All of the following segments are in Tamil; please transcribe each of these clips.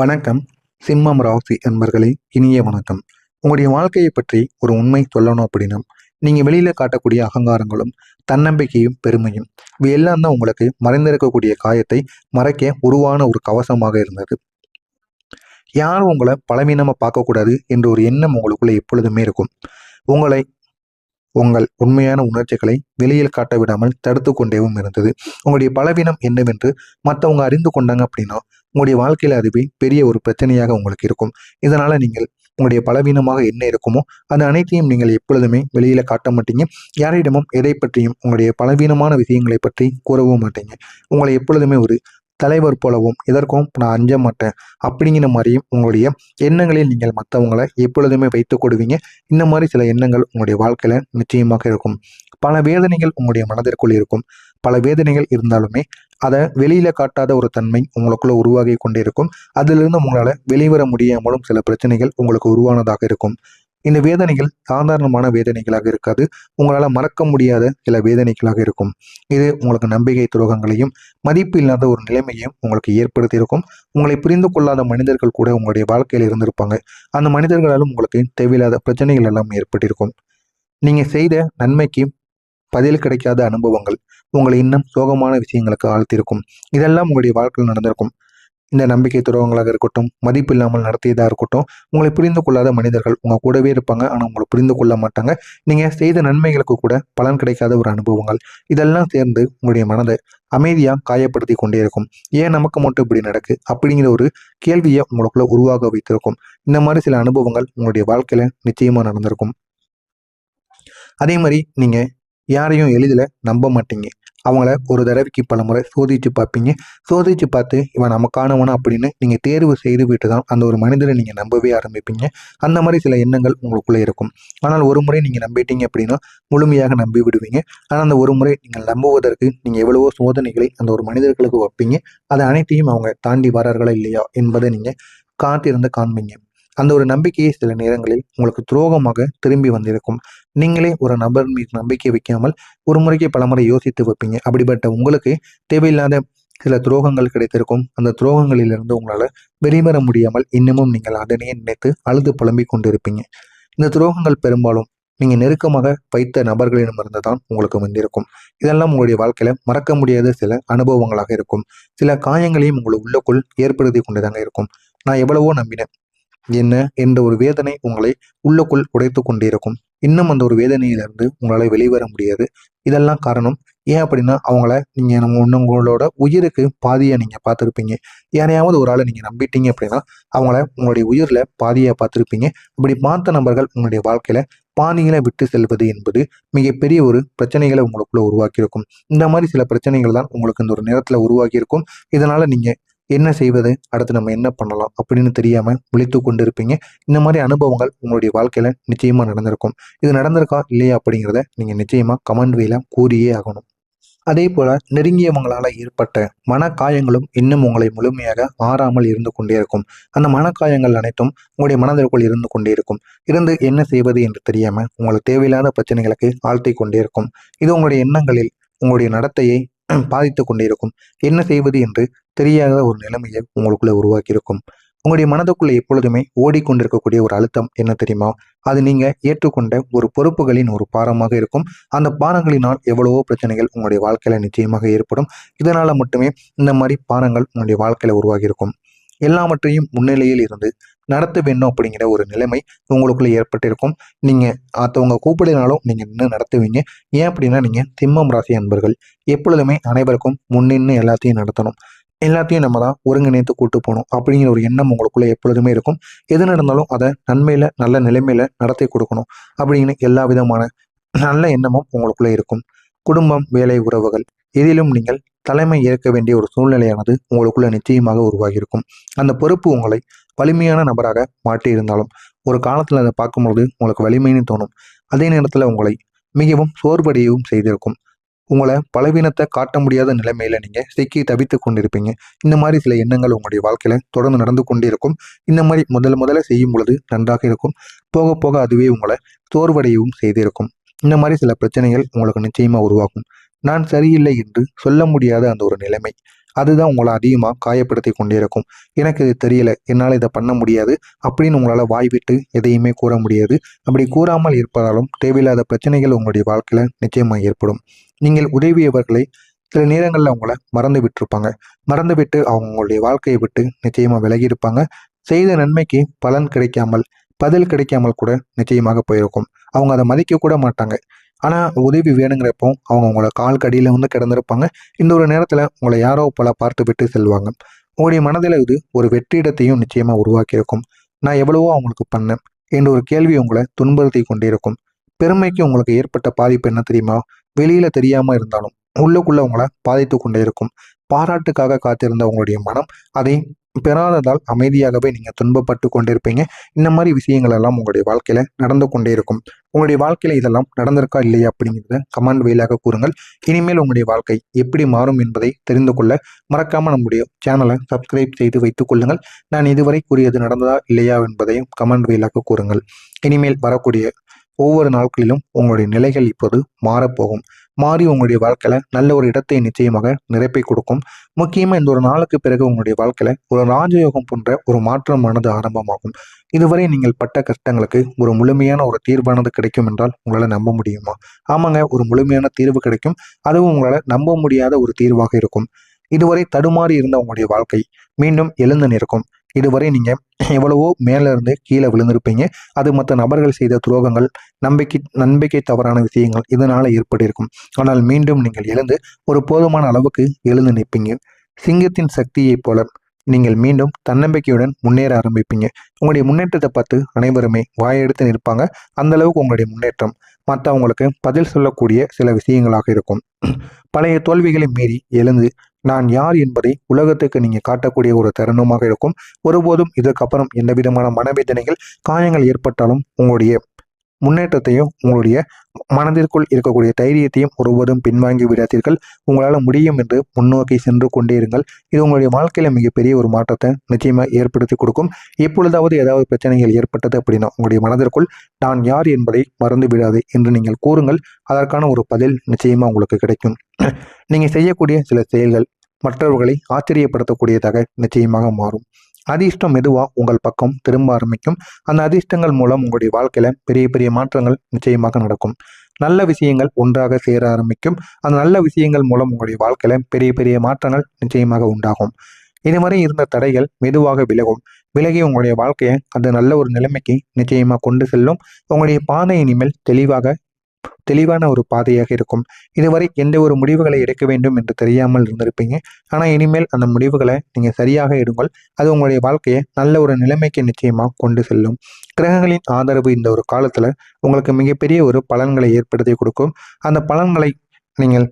வணக்கம். சிம்மம் ராசி அன்பர்களே, இனிய வணக்கம். உங்களுடைய வாழ்க்கையை பற்றி ஒரு உண்மை சொல்லணும் அப்படின்னா, நீங்க வெளியில காட்டக்கூடிய அகங்காரங்களும், தன்னம்பிக்கையும், பெருமையும் இவை எல்லாம் தான் உங்களுக்கு மறைந்திருக்கக்கூடிய காயத்தை மறைக்க உருவான ஒரு கவசமாக இருந்தது. யாரும் உங்களை பலவீனமா பார்க்கக்கூடாது என்ற ஒரு எண்ணம் உங்களுக்குள்ள எப்பொழுதுமே இருக்கும். உங்களை உங்கள் உண்மையான உணர்ச்சிகளை வெளியில் காட்ட விடாமல் தடுத்து கொண்டேவும் இருந்தது. உங்களுடைய பலவீனம் என்னவென்று மற்றவங்க அறிந்து கொண்டாங்க அப்படின்னா, உங்களுடைய வாழ்க்கையில அதுவே பெரிய ஒரு பிரச்சனையாக உங்களுக்கு இருக்கும். இதனால நீங்கள் உங்களுடைய பலவீனமாக என்ன இருக்குமோ அது அனைத்தையும் நீங்கள் எப்பொழுதுமே வெளியில காட்ட மாட்டீங்க. யாரிடமும் எதை பற்றியும் உங்களுடைய பலவீனமான விஷயங்களை பற்றி கூறவும் மாட்டீங்க. உங்களை எப்பொழுதுமே ஒரு தலைவர் போலவும் எதற்கும் நான் அஞ்ச மாட்டேன் அப்படிங்கிற மாதிரியும் உங்களுடைய எண்ணங்களில் நீங்கள் மற்றவங்களை எப்பொழுதுமே வைத்துக் கொடுவீங்க. இந்த மாதிரி சில எண்ணங்கள் உங்களுடைய வாழ்க்கையில நிச்சயமாக இருக்கும். பல வேதனைகள் உங்களுடைய மனதிற்குள் இருக்கும். பல வேதனைகள் இருந்தாலுமே அதை வெளியில காட்டாத ஒரு தன்மை உங்களுக்குள்ள உருவாகி கொண்டே இருக்கும். அதிலிருந்து உங்களால வெளிவர முடியாமலும் சில பிரச்சனைகள் உங்களுக்கு உருவானதாக இருக்கும். இந்த வேதனைகள் சாதாரணமான வேதனைகளாக இருக்காது. உங்களால் மறக்க முடியாத சில வேதனைகளாக இருக்கும். இது உங்களுக்கு நம்பிக்கை துரோகங்களையும் மதிப்பு இல்லாத ஒரு நிலைமையும் உங்களுக்கு ஏற்படுத்தியிருக்கும். உங்களை புரிந்து கொள்ளாத மனிதர்கள் கூட உங்களுடைய வாழ்க்கையில் இருந்திருப்பாங்க. அந்த மனிதர்களாலும் உங்களுக்கு தேவையில்லாத பிரச்சனைகள் எல்லாம் ஏற்பட்டிருக்கும். நீங்க செய்த நன்மைக்கு பதில் கிடைக்காத அனுபவங்கள் உங்களை இன்னும் சோகமான விஷயங்களுக்கு ஆழ்த்திருக்கும். இதெல்லாம் உங்களுடைய வாழ்க்கையில் நடந்திருக்கும். இந்த நம்பிக்கை துரோகங்களாக இருக்கட்டும், மதிப்பு இல்லாமல் நடத்தியதாக இருக்கட்டும், உங்களை புரிந்து கொள்ளாத மனிதர்கள் உங்க கூடவே இருப்பாங்க. ஆனால் உங்களை புரிந்து கொள்ள மாட்டாங்க. நீங்க செய்த நன்மைகளுக்கு கூட பலன் கிடைக்காத ஒரு அனுபவங்கள் இதெல்லாம் சேர்ந்து உங்களுடைய மனதை அமைதியா காயப்படுத்தி கொண்டே இருக்கும். ஏன் நமக்கு மட்டும் இப்படி நடக்கு அப்படிங்கிற ஒரு கேள்வியை உங்களுக்குள்ள உருவாக வைத்திருக்கும். இந்த மாதிரி சில அனுபவங்கள் உங்களுடைய வாழ்க்கையில நிச்சயமா நடந்திருக்கும். அதே மாதிரி நீங்க யாரையும் எளிதில் நம்ப மாட்டீங்க. அவங்கள ஒரு தடவைக்கு பல முறை சோதிச்சு பார்ப்பீங்க. சோதிச்சு பார்த்து இவன் நமக்கானவனா அப்படின்னு நீங்கள் தேர்வு செய்து விட்டு தான் அந்த ஒரு மனிதரை நீங்கள் நம்பவே ஆரம்பிப்பீங்க. அந்த மாதிரி சில எண்ணங்கள் உங்களுக்குள்ளே இருக்கும். ஆனால் ஒரு முறை நீங்கள் நம்பிட்டீங்க அப்படின்னா முழுமையாக நம்பி விடுவீங்க. ஆனால் அந்த ஒரு முறை நீங்கள் நம்புவதற்கு நீங்கள் எவ்வளவோ சோதனைகளை அந்த ஒரு மனிதர்களுக்கு வைப்பீங்க. அதை அனைத்தையும் அவங்க தாண்டி வரார்களா இல்லையா என்பதை நீங்கள் காத்திருந்து காண்பீங்க. அந்த ஒரு நம்பிக்கையை சில நேரங்களில் உங்களுக்கு துரோகமாக திரும்பி வந்திருக்கும். நீங்களே ஒரு நபர் மீது நம்பிக்கை வைக்காமல் ஒரு முறைக்கு பலமுறை யோசித்து வைப்பீங்க. அப்படிப்பட்ட உங்களுக்கு தேவையில்லாத சில துரோகங்கள் கிடைத்திருக்கும். அந்த துரோகங்களிலிருந்து உங்களால் வெளிவர முடியாமல் இன்னமும் நீங்கள் அதனையே நினைத்து அழுது புலம்பிக் கொண்டிருப்பீங்க. இந்த துரோகங்கள் பெரும்பாலும் நீங்க நெருக்கமாக வைத்த நபர்களிடமிருந்து தான் உங்களுக்கு வந்திருக்கும். இதெல்லாம் உங்களுடைய வாழ்க்கையில மறக்க முடியாத சில அனுபவங்களாக இருக்கும். சில காயங்களையும் உங்களுக்கு உள்ளுக்குள் ஏற்படுத்தி கொண்டுதாங்க இருக்கும். நான் எவ்வளவோ நம்பினேன் என்ன என்ற ஒரு வேதனை உங்களை உள்ளுக்குள் உடைத்து கொண்டிருக்கும். இன்னும் அந்த ஒரு வேதனையிலிருந்து உங்களால் வெளிவர முடியாது. இதெல்லாம் காரணம் ஏன் அப்படின்னா அவங்கள நீங்கள் உங்களோட உயிருக்கு பாதியாக நீங்கள் பார்த்துருப்பீங்க. யாரையாவது ஒரு ஆளை நீங்கள் நம்பிட்டீங்க அப்படின்னா அவங்கள உங்களுடைய உயிரில் பாதியாக பார்த்துருப்பீங்க. அப்படி பார்த்த நபர்கள் உங்களுடைய வாழ்க்கையில பாதிகளை விட்டு செல்வது என்பது மிகப்பெரிய ஒரு பிரச்சனைகளை உங்களுக்குள்ள உருவாக்கியிருக்கும். இந்த மாதிரி சில பிரச்சனைகள் தான் உங்களுக்கு இந்த ஒரு நேரத்தில் உருவாக்கியிருக்கும். இதனால நீங்க என்ன செய்வது, அடுத்து நம்ம என்ன பண்ணலாம் அப்படின்னு தெரியாம விழித்து கொண்டிருப்பீங்க. இந்த மாதிரி அனுபவங்கள் உங்களுடைய வாழ்க்கையில நிச்சயமா நடந்திருக்கும். இது நடந்திருக்கா இல்லையா அப்படிங்கிறத நீங்க நிச்சயமா கமெண்ட் வேல கூறியே ஆகணும். அதே போல நெருங்கியவங்களால ஏற்பட்ட மனக்காயங்களும் இன்னும் உங்களை முழுமையாக ஆறாமல் இருந்து கொண்டே இருக்கும். அந்த மனக்காயங்கள் அனைத்தும் உங்களுடைய மனதிற்குள் இருந்து கொண்டே இருக்கும். இருந்து என்ன செய்வது என்று தெரியாம உங்களுக்கு தேவையில்லாத பிரச்சனைகளுக்கு ஆழ்த்தி கொண்டே இருக்கும். இது உங்களுடைய எண்ணங்களில் உங்களுடைய நடத்தையை பாதித்து கொண்டே இருக்கும். என்ன செய்வது என்று தெரியாத ஒரு நிலைமையை உங்களுக்குள்ள உருவாக்கியிருக்கும். உங்களுடைய மனதுக்குள்ள எப்பொழுதுமே ஓடிக்கொண்டிருக்கக்கூடிய ஒரு அழுத்தம் என்ன தெரியுமா? அது நீங்க ஏற்றுக்கொண்ட ஒரு பொறுப்புகளின் ஒரு பாரமாக இருக்கும். அந்த பாரங்களினால் எவ்வளவோ பிரச்சனைகள் உங்களுடைய வாழ்க்கையில நிச்சயமாக ஏற்படும். இதனால மட்டுமே இந்த மாதிரி பாரங்கள் உங்களுடைய வாழ்க்கையில உருவாகி இருக்கும். எல்லாவற்றையும் முன்னிலையில் இருந்து நடத்த வேண்டும் அப்படிங்கிற ஒரு நிலைமை உங்களுக்குள்ள ஏற்பட்டிருக்கும். நீங்க மற்றவங்க கூப்பிடினாலும் நீங்க நின்று நடத்துவீங்க. ஏன் அப்படின்னா நீங்க சிம்மம் ராசி அன்பர்கள் எப்பொழுதுமே அனைவருக்கும் முன்னின்று எல்லாத்தையும் நடத்தணும். எல்லாத்தையும் நம்ம தான் ஒருங்கிணைத்து கூட்டு போகணும் அப்படிங்கிற ஒரு எண்ணம் உங்களுக்குள்ள எப்பொழுதுமே இருக்கும். எது நடந்தாலும் அதை நன்மையில நல்ல நிலைமையில நடத்தி கொடுக்கணும் அப்படின்னு எல்லா விதமான நல்ல எண்ணமும் உங்களுக்குள்ள இருக்கும். குடும்பம், வேலை, உறவுகள் எதிலும் நீங்கள் தலைமை ஏற்க வேண்டிய ஒரு சூழ்நிலையானது உங்களுக்குள்ள நிச்சயமாக உருவாகியிருக்கும். அந்த பொறுப்பு உங்களை வலிமையான நபராக மாற்றி இருந்தாலும் ஒரு காலத்தில் அதை பார்க்கும்பொழுது உங்களுக்கு வலிமைன்னு தோணும். அதே நேரத்தில் உங்களை மிகவும் சோர்வடையவும் செய்திருக்கும். உங்களை பலவீனத்தை காட்ட முடியாத நிலைமையில நீங்க சிக்கி தவித்து கொண்டிருப்பீங்க. இந்த மாதிரி சில எண்ணங்கள் உங்களுடைய வாழ்க்கையில தொடர்ந்து நடந்து கொண்டே இருக்கும். இந்த மாதிரி முதல்ல செய்யும் பொழுது நன்றாக இருக்கும். போக போக அதுவே உங்களை சோர்வடையவும் செய்திருக்கும். இந்த மாதிரி சில பிரச்சனைகள் உங்களுக்கு நிச்சயமா உருவாகும். நான் சரியில்லை என்று சொல்ல முடியாத அந்த ஒரு நிலைமை, அதுதான் உங்களை அதிகமாக காயப்படுத்தி கொண்டே இருக்கும். எனக்கு இது தெரியல, என்னால் இதை பண்ண முடியாது அப்படின்னு உங்களால் வாய் விட்டு எதையுமே கூற முடியாது. அப்படி கூறாமல் இருப்பதாலும் தேவையில்லாத பிரச்சனைகள் உங்களுடைய வாழ்க்கையில் நிச்சயமாக ஏற்படும். நீங்கள் உதவியவர்களை சில நேரங்களில் அவங்கள மறந்து விட்டுருப்பாங்க. மறந்து விட்டு அவங்களுடைய வாழ்க்கையை விட்டு நிச்சயமாக விலகி இருப்பாங்க. செய்த நன்மைக்கு பலன் கிடைக்காமல், பதில் கிடைக்காமல் கூட நிச்சயமாக போயிருக்கும். அவங்க அதை மதிக்க கூட மாட்டாங்க. ஆனால் உதவி வேணுங்கிறப்போ அவங்க உங்களோட கால் கடியில் வந்து கிடந்திருப்பாங்க. இந்த ஒரு நேரத்தில் உங்களை யாரோ பல பார்த்து விட்டு செல்வாங்க. உங்களுடைய மனதில் இது ஒரு வெற்றிடத்தையும் நிச்சயமாக உருவாக்கியிருக்கும். நான் எவ்வளவோ அவங்களுக்கு பண்ணேன் என்ற ஒரு கேள்வி உங்களை துன்புறுத்தி கொண்டே இருக்கும். பெருமைக்கு உங்களுக்கு ஏற்பட்ட பாதிப்பு என்ன தெரியுமா? வெளியில தெரியாம இருந்தாலும் உள்ளுக்குள்ள உங்களை பாதித்து கொண்டே இருக்கும். பாராட்டுக்காக காத்திருந்த உங்களுடைய மனம் அதை பெறாததால் அமைதியாகவே நீங்க துன்பப்பட்டு கொண்டிருப்பீங்க. இந்த மாதிரி விஷயங்கள் எல்லாம் உங்களுடைய வாழ்க்கையில நடந்து கொண்டே இருக்கும். உங்களுடைய வாழ்க்கையில இதெல்லாம் நடந்திருக்கா இல்லையா அப்படிங்கிறத கமெண்ட் வாயிலாக கூறுங்கள். இனிமேல் உங்களுடைய வாழ்க்கை எப்படி மாறும் என்பதை தெரிந்து கொள்ள மறக்காம நம்முடைய சேனலை சப்ஸ்கிரைப் செய்து வைத்துக் கொள்ளுங்கள். நான் இதுவரை கூறியது நடந்ததா இல்லையா என்பதையும் கமெண்ட் வாயிலாக கூறுங்கள். இனிமேல் வரக்கூடிய ஒவ்வொரு நாட்களிலும் உங்களுடைய நிலைகள் இப்போது மாறப்போகும். மாறி உங்களுடைய வாழ்க்கையில நல்ல ஒரு இடத்தை நிச்சயமாக நிரப்பி கொடுக்கும். முக்கியமாக இந்த ஒரு நாளுக்கு பிறகு உங்களுடைய வாழ்க்கையில ஒரு ராஜயோகம் போன்ற ஒரு மாற்றமானது ஆரம்பமாகும். இதுவரை நீங்கள் பட்ட கஷ்டங்களுக்கு ஒரு முழுமையான ஒரு தீர்வானது கிடைக்கும் என்றால் உங்களால் நம்ப முடியுமா? ஆமாங்க, ஒரு முழுமையான தீர்வு கிடைக்கும். அதுவும் உங்களால் நம்ப முடியாத ஒரு தீர்வாக இருக்கும். இதுவரை தடுமாறி இருந்த உங்களுடைய வாழ்க்கை மீண்டும் எழுந்து நிற்கும். இதுவரை நீங்க எவ்வளவோ மேல இருந்து கீழே விழுந்திருப்பீங்க. அது மற்ற நபர்கள் செய்த துரோகங்கள், நம்பிக்கை தவறான விஷயங்கள் இதனால ஏற்பட்டிருக்கும். ஆனால் மீண்டும் நீங்கள் எழுந்து ஒரு போதுமான அளவுக்கு எழுந்து நிற்பீங்க. சிங்கத்தின் சக்தியைப் போல நீங்கள் மீண்டும் தன்னம்பிக்கையுடன் முன்னேற ஆரம்பிப்பீங்க. உங்களுடைய முன்னேற்றத்தை பார்த்து அனைவருமே வாயெடுத்து நிற்பாங்க. அந்த அளவுக்கு உங்களுடைய முன்னேற்றம் மற்றவங்களுக்கு பதில் சொல்லக்கூடிய சில விஷயங்களாக இருக்கும். பழைய தோல்விகளை மீறி எழுந்து நான் யார் என்பதை உலகத்துக்கு நீங்க காட்டக்கூடிய ஒரு தருணமாக இருக்கும். ஒருபோதும் இதற்கப்புறம் எந்த விதமான மனவேதனைகள், காயங்கள் ஏற்பட்டாலும் உங்களுடைய முன்னேற்றத்தையும் உங்களுடைய மனதிற்குள் இருக்கக்கூடிய தைரியத்தையும் ஒருபோதும் பின்வாங்கி விடாதீர்கள். உங்களால் முடியும் என்று முன்னோக்கி சென்று கொண்டே இருங்கள். இது உங்களுடைய வாழ்க்கையில மிகப்பெரிய ஒரு மாற்றத்தை நிச்சயமாக ஏற்படுத்தி கொடுக்கும். எப்பொழுதாவது ஏதாவது பிரச்சனைகள் ஏற்பட்டது அப்படின்னா உங்களுடைய மனதிற்குள் நான் யார் என்பதை மறந்து விடாது என்று நீங்கள் கூறுங்கள். அதற்கான ஒரு பதில் நிச்சயமா உங்களுக்கு கிடைக்கும். நீங்க செய்யக்கூடிய சில செயல்கள் மற்றவர்களை ஆச்சரியப்படுத்தக்கூடியதாக நிச்சயமாக மாறும். அதிர்ஷ்டம் மெதுவாக உங்கள் பக்கம் திரும்ப ஆரம்பிக்கும். அந்த அதிர்ஷ்டங்கள் மூலம் உங்களுடைய வாழ்க்கையில பெரிய பெரிய மாற்றங்கள் நிச்சயமாக நடக்கும். நல்ல விஷயங்கள் ஒன்றாக சேர ஆரம்பிக்கும். அந்த நல்ல விஷயங்கள் மூலம் உங்களுடைய வாழ்க்கையில பெரிய பெரிய மாற்றங்கள் நிச்சயமாக உண்டாகும். இதுவரை இருந்த தடைகள் மெதுவாக விலகும். விலகி உங்களுடைய வாழ்க்கையை அந்த நல்ல ஒரு நிலைமைக்கு நிச்சயமாக கொண்டு செல்லும். உங்களுடைய பாதை இனிமேல் தெளிவான ஒரு பாதையாக இருக்கும். இதுவரை எந்த ஒரு முடிவுகளை எடுக்க வேண்டும் என்று தெரியாமல் இருந்திருப்பீங்க. ஆனால் இனிமேல் அந்த முடிவுகளை நீங்கள் சரியாக எடுங்கள். அது உங்களுடைய வாழ்க்கையை நல்ல ஒரு நிலைமைக்கு நிச்சயமாக கொண்டு செல்லும். கிரகங்களின் ஆதரவு இந்த ஒரு காலத்தில் உங்களுக்கு மிகப்பெரிய ஒரு பலன்களை ஏற்படுத்தி கொடுக்கும். அந்த பலன்களை நீங்கள்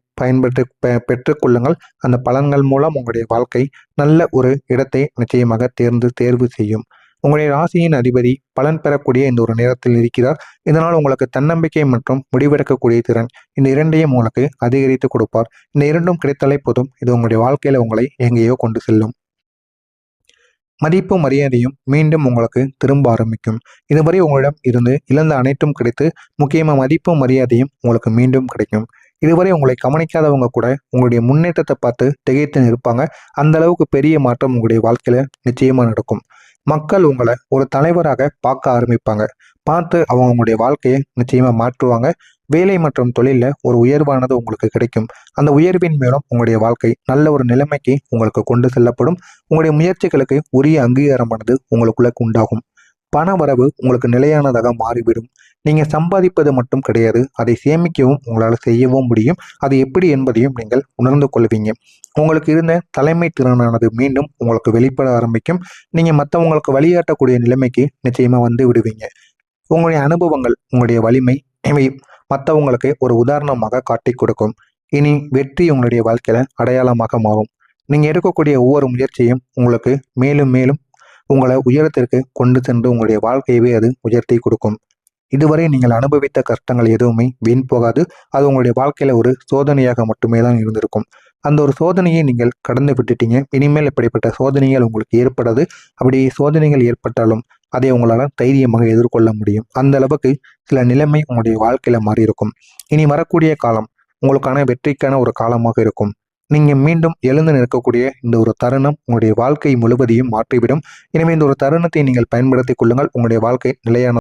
பெற்றுக்கொள்ளுங்கள். அந்த பலன்கள் மூலம் உங்களுடைய வாழ்க்கை நல்ல ஒரு இடத்தை நிச்சயமாக தேர்வு செய்யும். உங்களுடைய ராசியின் அதிபதி பலன் பெறக்கூடிய இந்த ஒரு நேரத்தில் இருக்கிறார். இதனால் உங்களுக்கு தன்னம்பிக்கை மற்றும் முடிவெடுக்கக்கூடிய திறன் இந்த இரண்டையும் உங்களுக்கு அதிகரித்து கொடுப்பார். இந்த இரண்டும் கிடைத்தாலே போதும், இது உங்களுடைய வாழ்க்கையில உங்களை எங்கேயோ கொண்டு செல்லும். மதிப்பும் மரியாதையும் மீண்டும் உங்களுக்கு திரும்ப ஆரம்பிக்கும். இதுவரை உங்களிடம் இருந்து இழந்த அனைத்தும் கிடைத்து முக்கியமாக மதிப்பும் மரியாதையும் உங்களுக்கு மீண்டும் கிடைக்கும். இதுவரை உங்களை கவனிக்காதவங்க கூட உங்களுடைய முன்னேற்றத்தை பார்த்து திகைத்து நிற்பாங்க. அந்த அளவுக்கு பெரிய மாற்றம் உங்களுடைய வாழ்க்கையில நிச்சயமா நடக்கும். மக்கள் உங்களை ஒரு தலைவராக பார்க்க ஆரம்பிப்பாங்க. பார்த்து அவங்க உங்களுடைய வாழ்க்கையை நிச்சயமா மாற்றுவாங்க. வேலை மற்றும் தொழிலில் ஒரு உயர்வானது உங்களுக்கு கிடைக்கும். அந்த உயர்வின் மூலம் உங்களுடைய வாழ்க்கை நல்ல ஒரு நிலைமைக்கு உங்களுக்கு கொண்டு செல்லப்படும். உங்களுடைய முயற்சிகளுக்கு உரிய அங்கீகாரமானது உங்களுக்குள்ள உண்டாகும். பண வரவு உங்களுக்கு நிலையானதாக மாறிவிடும். நீங்கள் சம்பாதிப்பது மட்டும் கிடையாது, அதை சேமிக்கவும் உங்களால் செய்யவும் முடியும். அது எப்படி என்பதையும் நீங்கள் உணர்ந்து கொள்வீங்க. உங்களுக்கு இருந்த தலைமை திறனானது மீண்டும் உங்களுக்கு வெளிப்பட ஆரம்பிக்கும். நீங்கள் மற்றவங்களுக்கு வழிகாட்டக்கூடிய நிலைமைக்கு நிச்சயமாக வந்து விடுவீங்க. உங்களுடைய அனுபவங்கள், உங்களுடைய வலிமை இவை மற்றவங்களுக்கு ஒரு உதாரணமாக காட்டி கொடுக்கும். இனி வெற்றி உங்களுடைய வாழ்க்கையில அடையாளமாக மாறும். நீங்கள் எடுக்கக்கூடிய ஒவ்வொரு முயற்சியும் உங்களுக்கு மேலும் மேலும் உங்களை உயரத்திற்கு கொண்டு சென்று உங்களுடைய வாழ்க்கையவே அது உயர்த்தி கொடுக்கும். இதுவரை நீங்கள் அனுபவித்த கஷ்டங்கள் எதுவுமே வீண் போகாது. அது உங்களுடைய வாழ்க்கையில ஒரு சோதனையாக மட்டுமே தான் இருந்திருக்கும். அந்த ஒரு சோதனையை நீங்கள் கடந்து விட்டுட்டீங்க. இனிமேல் இப்படிப்பட்ட சோதனைகள் உங்களுக்கு ஏற்படாது. அப்படி சோதனைகள் ஏற்பட்டாலும் அதை உங்களால் தைரியமாக எதிர்கொள்ள முடியும். அந்த அளவுக்கு சில நிலைமை உங்களுடைய வாழ்க்கையில மாறி இருக்கும். இனி வரக்கூடிய காலம் உங்களுக்கான வெற்றிக்கான ஒரு காலமாக இருக்கும். நீங்கள் மீண்டும் எழுந்து நிற்கக்கூடிய இந்த ஒரு தருணம் உங்களுடைய வாழ்க்கை முழுவதையும் மாற்றிவிடும். எனவே இந்த ஒரு தருணத்தை நீங்கள் பயன்படுத்திக் கொள்ளுங்கள். உங்களுடைய வாழ்க்கை நிலையான